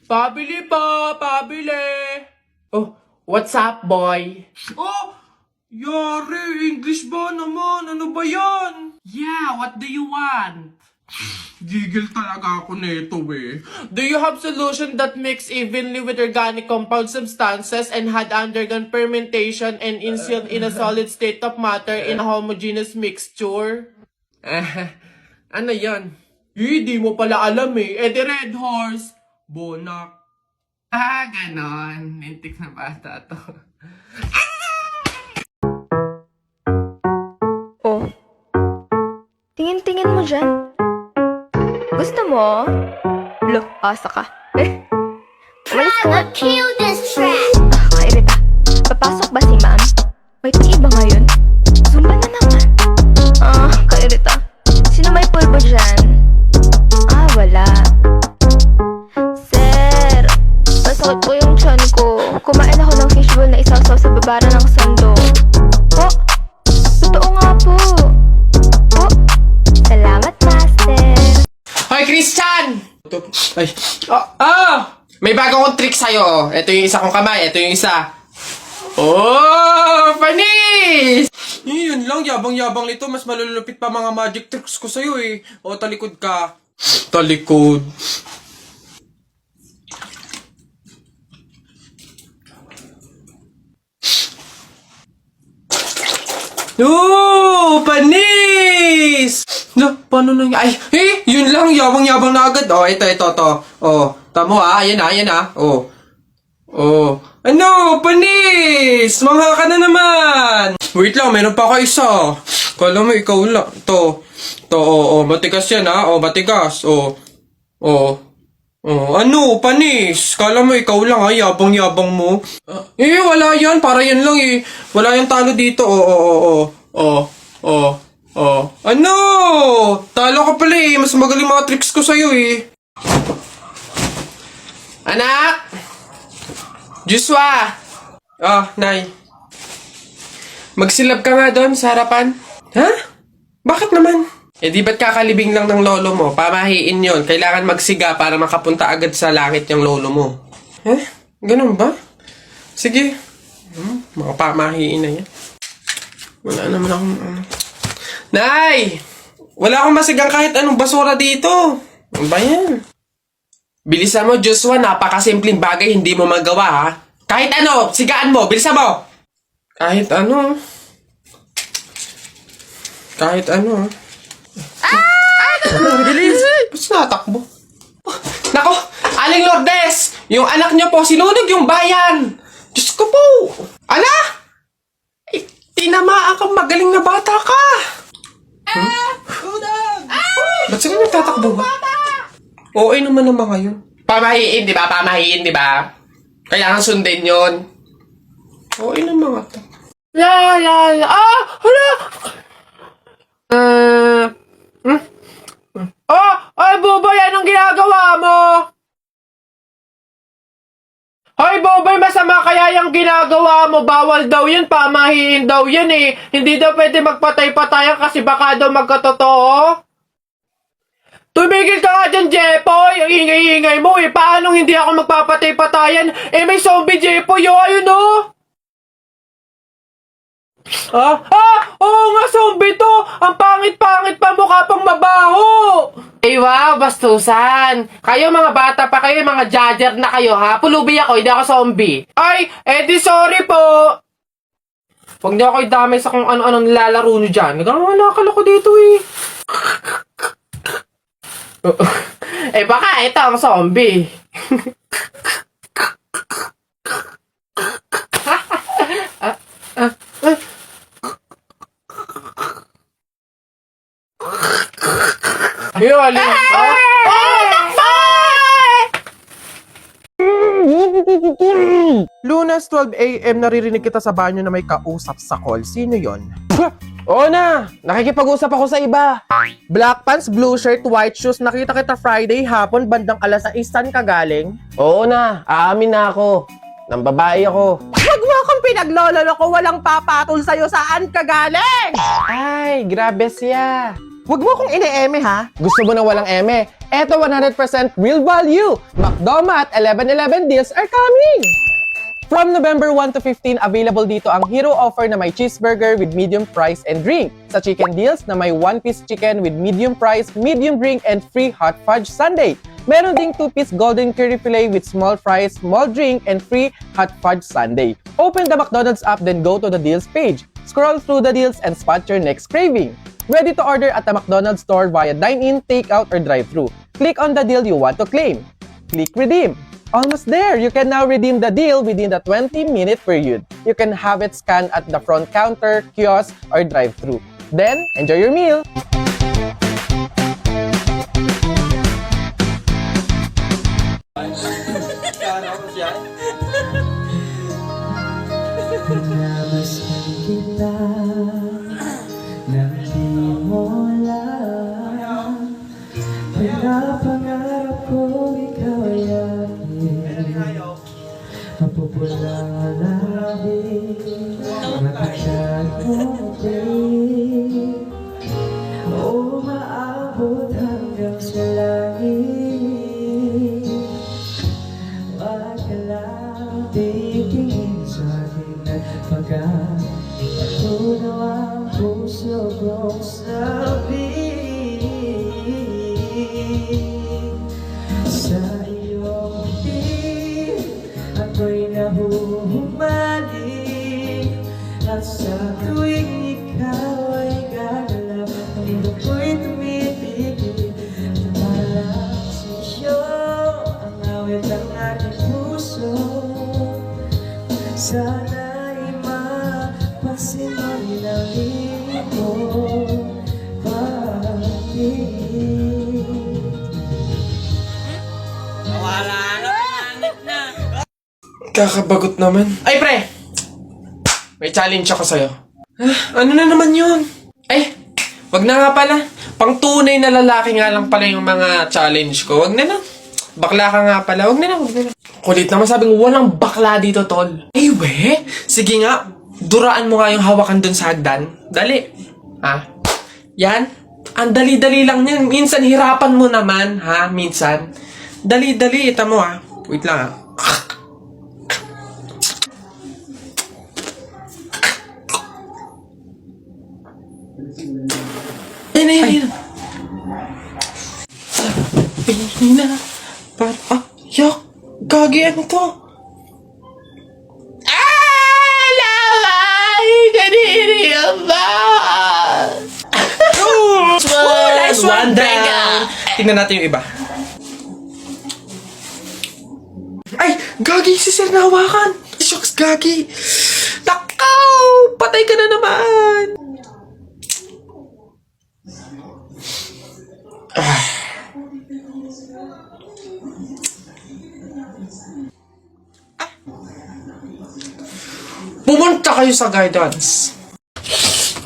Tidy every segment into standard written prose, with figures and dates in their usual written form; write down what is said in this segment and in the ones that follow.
Pabili po, pabili. Oh, what's up, boy? Oh, yari, English ba naman? Ano ba yan? Yeah, what do you want? Gigil talaga ako nito eh. Do you have solution that mix evenly with organic compound substances and had undergone fermentation and instilled in a solid state of matter in a homogeneous mixture? Ano yan? Di mo pala alam eh. Eh, the Red Horse. Bonak. Ah, ganon. Lintik na bata to. Oh. Tingin-tingin mo dyan. Gusto mo? Lo, asa ka. Umalis ka na. Kill this track. Kairita. Papasok ba si ma'am? May iba ngayon? Zumba na naman. Kairita. Sino may pulbo dyan? Wala. Sir, masakit po yung tiyan ko. Kumain ako ng fishbowl na isasaw sa babara ng sando. Oh, totoo nga po. Oh, salamat, master. Hoy, Christian! Ay. May bago akong trick sa'yo. Ito yung isa kong kamay. Ito yung isa. Oh, panis! Yun lang, yabang-yabang nito. Mas malulupit pa mga magic tricks ko sa'yo eh. O, talikod ka. Talikod. Oh, panis! No, paano nang... Ay, yun lang, yabang-yabang na agad. Oh, ito. Oh, tamo ayan na. Oh. Ano, panis! Mangha ka na naman! Wait lang, meron pa ako isa. Kala mo, ikaw lang. Oh, matigas yan ha. Oh, matigas. Oh, ano, panis? Kala mo, ikaw lang ha. Yabang-yabang mo. Wala yan. Para yan lang eh. Wala yung talo dito. Ano? Talo ka pala eh. Mas magaling mga tricks ko sa'yo eh. Anak! Joshua! Nay. Magsilab ka nga doon sa harapan. Ha? Bakit naman? Di ba't kakalibing lang ng lolo mo? Pamahiin yon. Kailangan magsiga para makapunta agad sa langit yung lolo mo. Ganun ba? Sige. Mga pamahiin na yan. Wala naman akong... Nay! Wala akong masigang kahit anong basura dito. Ano ba yan? Bilisan mo, Joshua. Napakasimpleng bagay hindi mo magawa, ha? Kahit ano, sigaan mo. Bilisan mo! Kahit ano. Bilis! Ba't natakbo? Nako! Aling Lourdes! Yung anak niyo po, sinunog yung bayan! Diyos ko po! Ala! Tinamaan kang magaling na bata ka! Ba't sila nagtatakbo ba? Oo, naman ngayon. Pamahiin, di ba? Kailangan sundin yun. Oo, naman nga to. Hala! Ay, Boboy, anong ginagawa mo? Hoy, Boboy, masama kaya yung ginagawa mo. Bawal daw yan, pamahiin daw yan eh. Hindi daw pwede magpatay-patayan kasi baka daw magkatotoo. Tumigil ka nga dyan, Jepoy. Ang ingay-ingay mo eh. Paano hindi ako magpapatay-patayan? May zombie, Jepoy, ayun oh. Oo nga, zombie to! Ang pangit-pangit pa, mukha pang mabaho! Wow, bastusan! Kayo mga bata pa kayo, mga judger na kayo ha? Pulubi ako, hindi ako zombie. Ay, di sorry po! Huwag niyo ako idamay sa kung ano-ano nilalaro niyo dyan. Nagkakalakal ako dito eh. Baka ito ang zombie. Ayun, Lunes 12 AM, naririnig kita sa banyo na may kausap sa call. Sino yon? Oo na, nakikipag-usap ako sa iba. Black pants, blue shirt, white shoes. Nakita kita Friday hapon, bandang alas 6. Saan ka galing? Oo na, aamin na ako. Nang babae ako. Huwag mo akong pinaglololo ko, walang papatol sa'yo. Saan ka galing? Ay, grabe siya. Wag mo akong ine-eme ha. Gusto mo na walang eme? Eto 100% real value. McDomat 11/11 deals are coming! From November 1 to 15, available dito ang hero offer na may cheeseburger with medium price and drink. Sa chicken deals na may 1-piece chicken with medium price, medium drink, and free hot fudge sundae. Meron ding 2-piece golden curry fillet with small fries, small drink, and free hot fudge sundae. Open the McDonald's app, then go to the deals page. Scroll through the deals and spot your next craving. Ready to order at the McDonald's store via dine-in, takeout, or drive-thru. Click on the deal you want to claim. Click redeem. Almost there! You can now redeem the deal within the 20-minute period. You can have it scanned at the front counter, kiosk, or drive-thru. Then, enjoy your meal! Namasin kita nang di mo alam. Pinapangarap ko ikaw ay akin. Mapupulang alawin, matagad mo din. O maabot hanggang sa langit. Wag ka lang titingin sa akin at pagkatunaw ang puso kong sabihin. Sa iyong piling ako'y nahuhumaling. At sa tuwing ikaw ay gagalaw, ang mundo ko'y tumitigil. Tumalang sa iyo ang awit ng aking puso. Sana'y mapansin mo nilalim mo pag-ibig. Kakabagot naman. Ay, pre! May challenge ako sa'yo. Ano na naman yun? Ay, wag na nga pala. Pang tunay na lalaki nga lang pala yung mga challenge ko. Wag na lang. Bakla ka nga pala. Wag na lang, wag na lang. Kulit naman, sabing walang bakla dito, tol. Ay, we! Sige nga, duraan mo nga yung hawakan dun sa hagdan. Dali. Ha? Yan. Ang dali-dali lang yan. Minsan hirapan mo naman, ha? Minsan. Dali-dali. Ita mo, ha? Wait lang, ha? Ayun. Sabi na. Yak. Gagi, ano to? Alaway! Kaniri ba? One down. Tingnan natin yung iba. Ay! Gagi, si Sir nahawakan! Shucks, Gagi! Takaw! Patay ka na naman! Pumunta kayo sa guidance.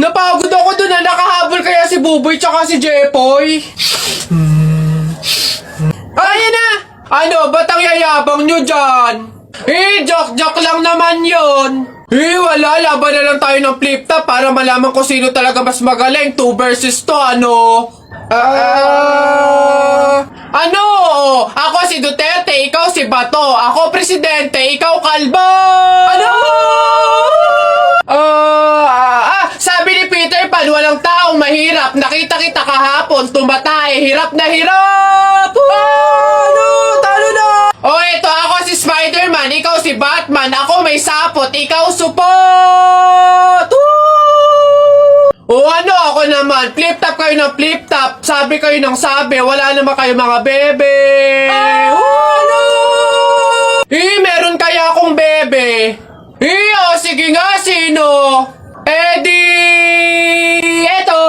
Napagod ako dun na nakahabol kaya si Buboy tsaka si Jepoy. Ayan na! Ano, ba't ang yayabang nyo dyan? Joke lang naman yun. Wala, laban na lang tayo ng flip-top para malaman ko sino talaga mas magaling. 2 versus 2, ano? Ano? Ako si Duterte, ikaw si Bato. Ako presidente, ikaw kalbo. Ano? Sabi ni Peter Pan, walang taong mahirap. Nakita kita kahapon, tumatay. Hirap na hirap. Ano? Talo na. Ito ako si Spider-Man, ikaw si Batman. Ako may sapot, ikaw supot. Ano ako naman? Flip-top kayo ng flip-top. Sabi kayo ng sabi. Wala naman kayo mga bebe. Ano? Meron kaya akong bebe. Sige nga, sino? Eto.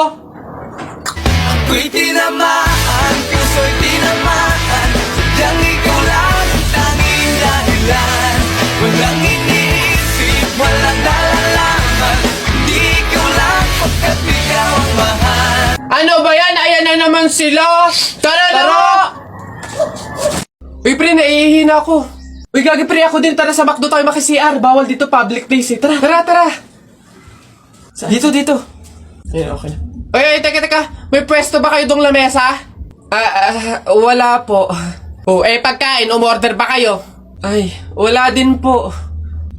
Ako'y tinamaan, puso'y tinamaan. Sadyang ikaw lang ang tanging dahilan. Walang iniisip, walang nalalaman. Hindi ikaw lang pagkat ikaw ang mahal. Ano ba yan? Ayan na naman sila. Tara! Uy, pre, naihihina ako. Uy, gagi, pre, ako din. Tara sa McDo tayo maki-CR. Bawal dito, public place eh. Tara. Dito. Ayan, okay. Ay, teka. May pwesto ba kayo dong lamesa? Wala po. Oh, pagkain, umorder ba kayo? Ay, wala din po.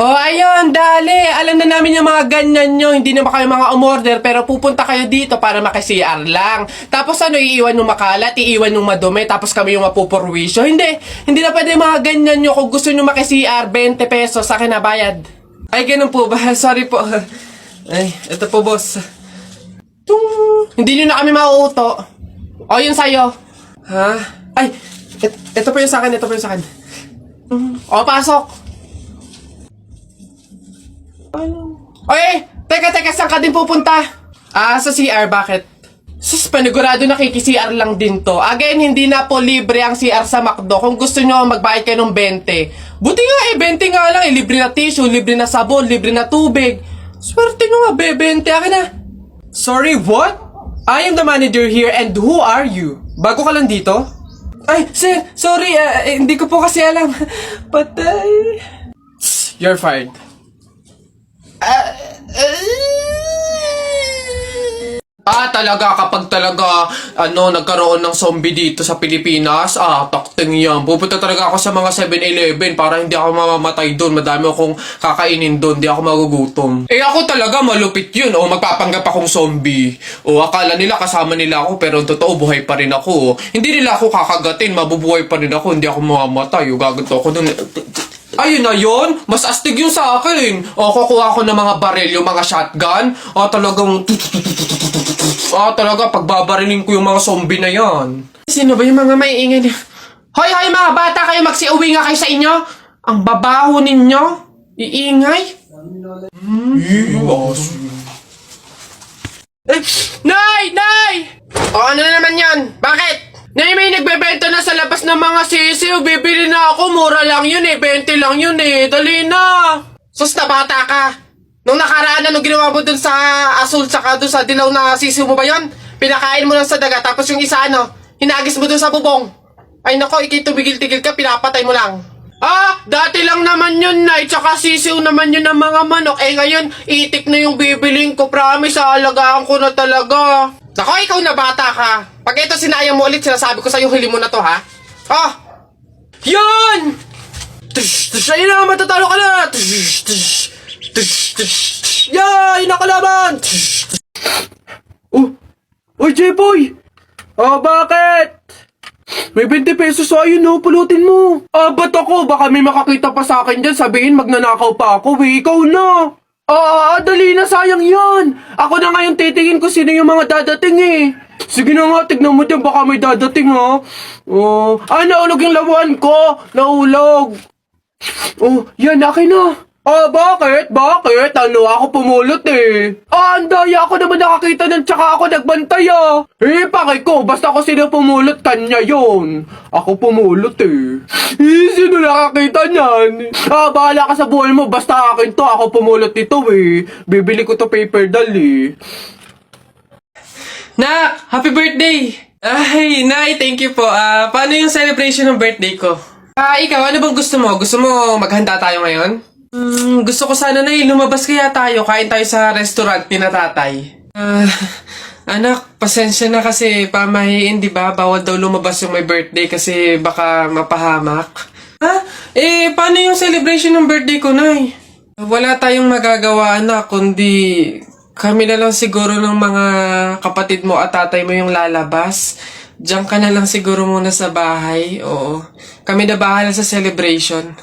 Oh, ayun, dali. Alam na namin yung mga ganyan nyo. Hindi na ba kayo mga umorder, pero pupunta kayo dito para maki-CR lang. Tapos iiwan yung makalat, iiwan yung madumi, tapos kami yung mapupurwisyo. Hindi na pwede mga ganyan nyo. Kung gusto nyo maki-CR, 20 pesos, sa akin na bayad. Ay, ganun po ba? Sorry po. Ay, ito po, boss. Hindi nyo na kami mauuto. O, yun sa'yo. Ha? Ay, ito po yung sa akin, O, pasok. Oy, teka, saan ka din pupunta? Sa CR, bakit? Sus, panigurado nakiki-CR lang din to. Again, hindi na po libre ang CR sa McDo. Kung gusto nyo, magbayad kayo ng 20. Buti nga 20 nga lang. Libre na tissue, libre na sabon, libre na tubig. Swerte nyo nga, 20. Akin na. Sorry, what? I am the manager here and who are you? Bago ka lang dito? Ay, sir, sorry, hindi ko po kasi alam. Patay. You're fired. Talaga, kapag talaga, nagkaroon ng zombie dito sa Pilipinas, takting yan. Pupunta talaga ako sa mga 7-Eleven para hindi ako mamamatay doon. Madami akong kakainin doon, hindi ako magugutom. Ako talaga, malupit yun. Magpapanggap akong zombie. Akala nila kasama nila ako, pero totoo, buhay pa rin ako. Hindi nila ako kakagatin, mabubuhay pa rin ako, hindi ako mamamatay. Gaganto ako doon. Ayun na yun, mas astig yun sa akin. Kukuha ko ng mga baril, yung mga shotgun. Talaga, pagbabarilin ko yung mga zombie na yan. Sino ba yung mga maiingay niya? Hoy, mga bata kayo, magsiuwi nga kayo sa inyo. Ang babaho ninyo. Iingay. Nay! Ano na naman yan? Bakit? Nay, may nagbebenta na sa labas ng mga sisiw. Bibili na ako. Mura lang yun 20 lang yun Dali na. Sus, na bata ka. Nung nakaraan, ginawa mo dun sa asul tsaka dun sa dilaw na sisiw mo ba yun? Pinakain mo lang sa daga, tapos yung isa hinagis mo dun sa bubong. Ay nako, ikay tumigil-tigil ka, pinapatay mo lang. Dati lang naman yun, Nay. Tsaka sisiw naman yun ng mga manok. Ngayon, itik na yung bibiling ko. Promise, aalagaan ko na talaga. Nako, ikaw na bata ka. Pag ito sinayang mo ulit, sinasabi ko sa'yo, huli mo na to, ha? Yun! Ayun na, matatalo ka na! Yay! Nakalaban! Uy, J-Boy! Bakit? May 20 pesos ayun pulutin mo. Ba't ako? Baka may makakita pa sa akin dyan, sabihin magnanakaw pa ako, ikaw na. Dali na, sayang yan. Ako na ngayon titingin ko sino yung mga dadating Sige na nga, tignan mo dyan, baka may dadating naulog yung lawan ko. Naulog. Yan, akin na. Bakit? Ako pumulot ang daya ako naman nakakita nun tsaka ako nagbantay pakay ko, basta ako sino pumulot, kanya yun. Ako pumulot sino nakakita niyan? Bahala ka sa buhay mo, basta akin to, ako pumulot nito Bibili ko to paper doll Nak, happy birthday! Ay, Nay, thank you po. Paano yung celebration ng birthday ko? Ikaw, ano bang gusto mo? Gusto mo maghanda tayo ngayon? Gusto ko sana na lumabas kaya tayo, kain tayo sa restaurant ni na tatay. Anak, pasensya na kasi pamahiin, di ba? Bawal daw lumabas yung may birthday kasi baka mapahamak. Paano yung celebration ng birthday ko, Nay? Wala tayong magagawa, anak, kundi kami na lang siguro ng mga kapatid mo at tatay mo yung lalabas. Diyan ka na lang siguro muna sa bahay, oo. Kami na bahala sa celebration.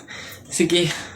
Sige.